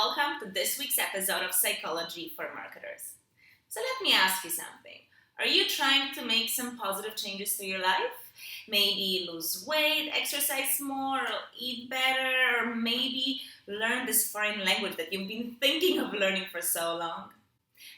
welcome to this week's episode of Psychology for Marketers. So let me ask you something. Are you trying to make some positive changes to your life? Maybe lose weight, exercise more, or eat better, or maybe learn this foreign language that you've been thinking of learning for so long.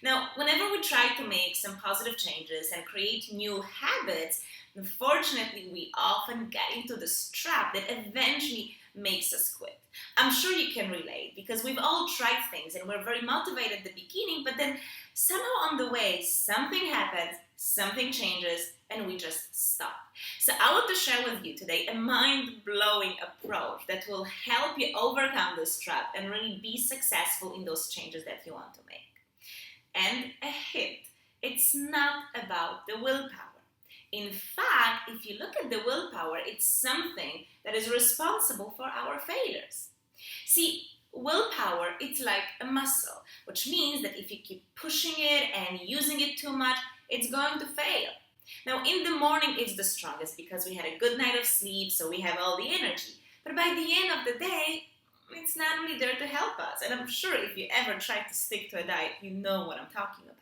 Now, whenever we try to make some positive changes and create new habits, unfortunately, we often get into this trap that eventually makes us quit. I'm sure you can relate because we've all tried things and we're very motivated at the beginning, but then somehow on the way, something happens, something changes, and we just stop. So I want to share with you today a mind-blowing approach that will help you overcome this trap and really be successful in those changes that you want to make. And a hint, it's not about the willpower. In fact, if you look at the willpower, it's something that is responsible for our failures. See, willpower, it's like a muscle, which means that if you keep pushing it and using it too much, it's going to fail. Now, in the morning, it's the strongest because we had a good night of sleep, so we have all the energy. But by the end of the day, it's not really there to help us. And I'm sure if you ever try to stick to a diet, you know what I'm talking about.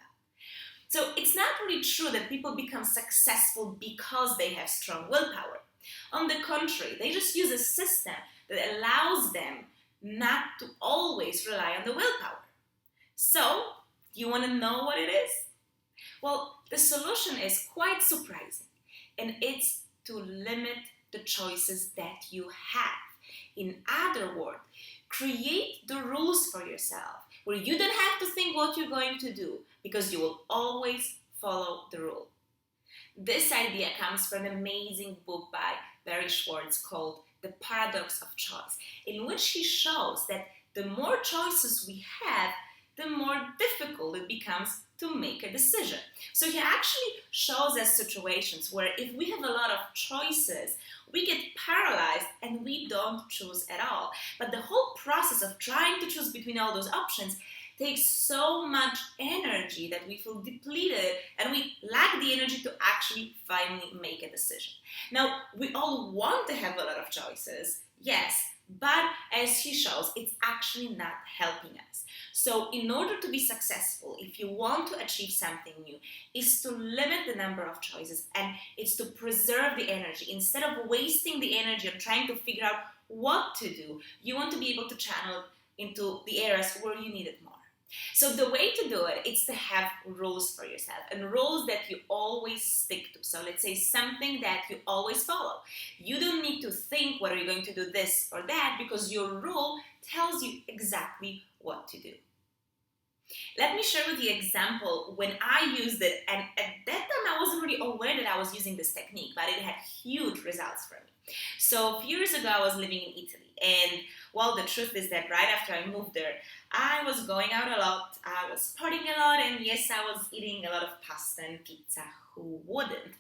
So it's not really true that people become successful because they have strong willpower. On the contrary, they just use a system that allows them not to always rely on the willpower. So, do you want to know what it is? Well, the solution is quite surprising, and it's to limit the choices that you have. In other words, create the rules for yourself where you don't have to think what you're going to do because you will always follow the rule. This idea comes from an amazing book by Barry Schwartz called The Paradox of Choice, in which he shows that the more choices we have, the more difficult it becomes to make a decision. So he actually shows us situations where if we have a lot of choices, we get paralyzed and we don't choose at all. But the whole process of trying to choose between all those options takes so much energy that we feel depleted and we lack the energy to actually finally make a decision. Now, we all want to have a lot of choices, yes, but as he shows, it's actually not helping us. So in order to be successful, if you want to achieve something new, is to limit the number of choices and it's to preserve the energy. Instead of wasting the energy on trying to figure out what to do, you want to be able to channel it into the areas where you need it more. So the way to do it is to have rules for yourself and rules that you always stick to. So let's say something that you always follow. You don't need to think whether you're going to do this or that because your rule tells you exactly what to do. Let me share with you an example when I used it, and at that time I wasn't really aware that I was using this technique, but it had huge results for me. So a few years ago I was living in Italy, and well, the truth is that right after I moved there, I was going out a lot, I was partying a lot, and yes, I was eating a lot of pasta and pizza. Who wouldn't?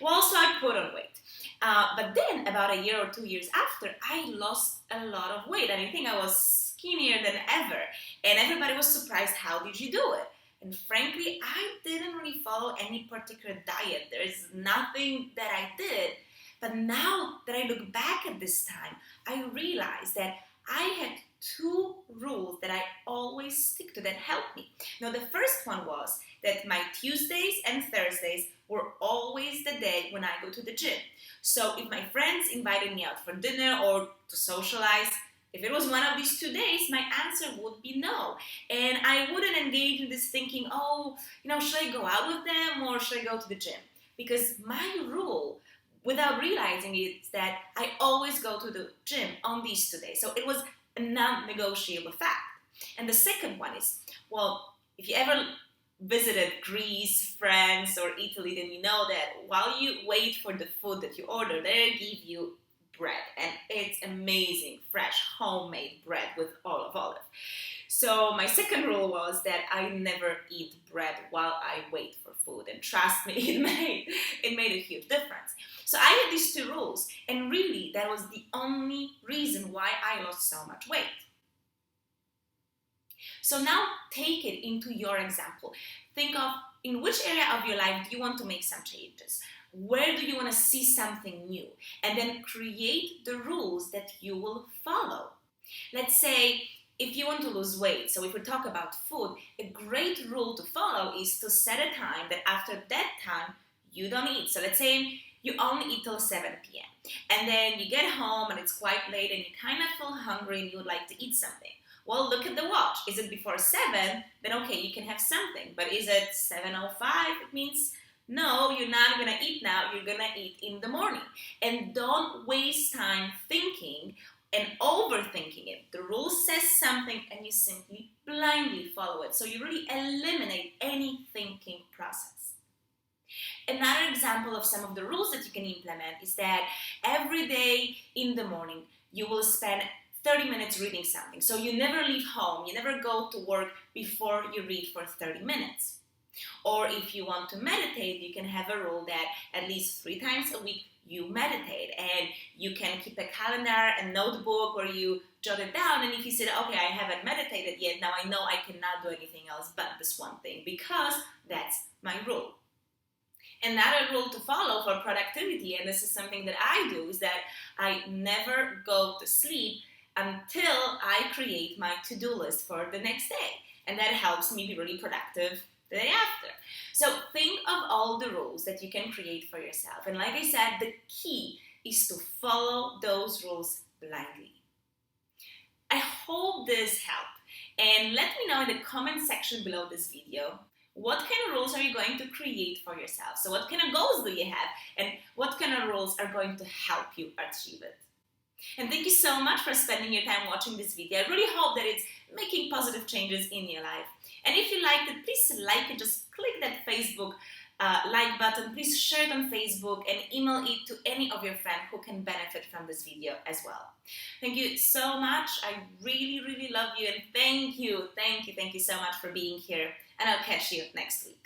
Well, so I put on weight. But then about a year or 2 years after, I lost a lot of weight, and I think I was skinnier than ever, and everybody was surprised, how did you do it? And frankly, I didn't really follow any particular diet. There is nothing that I did, but now that I look back at this time, I realized that I had two rules that I always stick to that helped me. Now, the first one was that my Tuesdays and Thursdays were always the day when I go to the gym. So if my friends invited me out for dinner or to socialize, if it was one of these 2 days, my answer would be no. And I wouldn't engage in this thinking, should I go out with them or should I go to the gym? Because my rule, without realizing it, is that I always go to the gym on these 2 days. So it was a non-negotiable fact. And the second one is, if you ever visited Greece, France, or Italy, then you know that while you wait for the food that you order, they give you bread, and it's amazing, fresh, homemade bread with olive. So my second rule was that I never eat bread while I wait for food, and trust me, it made a huge difference. So I had these two rules, and really that was the only reason why I lost so much weight. So now take it into your example. Think of in which area of your life do you want to make some changes? Where do you want to see something new? And then create the rules that you will follow. Let's say If you want to lose weight, so if we talk about food, a great rule to follow is to set a time that after that time you don't eat. So let's say you only eat till 7 p.m. and then you get home and it's quite late and you kind of feel hungry and you would like to eat something. Well, look at the watch. Is it before 7? Then okay, you can have something. But is it 7:05? It means no, you're not going to eat now. You're going to eat in the morning. And don't waste time thinking and overthinking it. The rule says something and you simply blindly follow it. So you really eliminate any thinking process. Another example of some of the rules that you can implement is that every day in the morning you will spend 30 minutes reading something. So you never leave home, you never go to work before you read for 30 minutes. Or if you want to meditate, you can have a rule that at least 3 times a week you meditate, and you can keep a calendar and notebook where you jot it down. And if you said, okay, I haven't meditated yet, now I know I cannot do anything else but this one thing because that's my rule. Another rule to follow for productivity, and this is something that I do, is that I never go to sleep until I create my to-do list for the next day. And that helps me be really productive the day after. So think of all the rules that you can create for yourself. And like I said, the key is to follow those rules blindly. I hope this helped. And let me know in the comment section below this video, what kind of rules are you going to create for yourself? So what kind of goals do you have? And what kind of rules are going to help you achieve it? And thank you so much for spending your time watching this video. I really hope that it's making positive changes in your life. And if you liked it, please like it. Just click that Facebook like button. Please share it on Facebook and email it to any of your friends who can benefit from this video as well. Thank you so much. I really, really love you. And thank you so much for being here. And I'll catch you next week.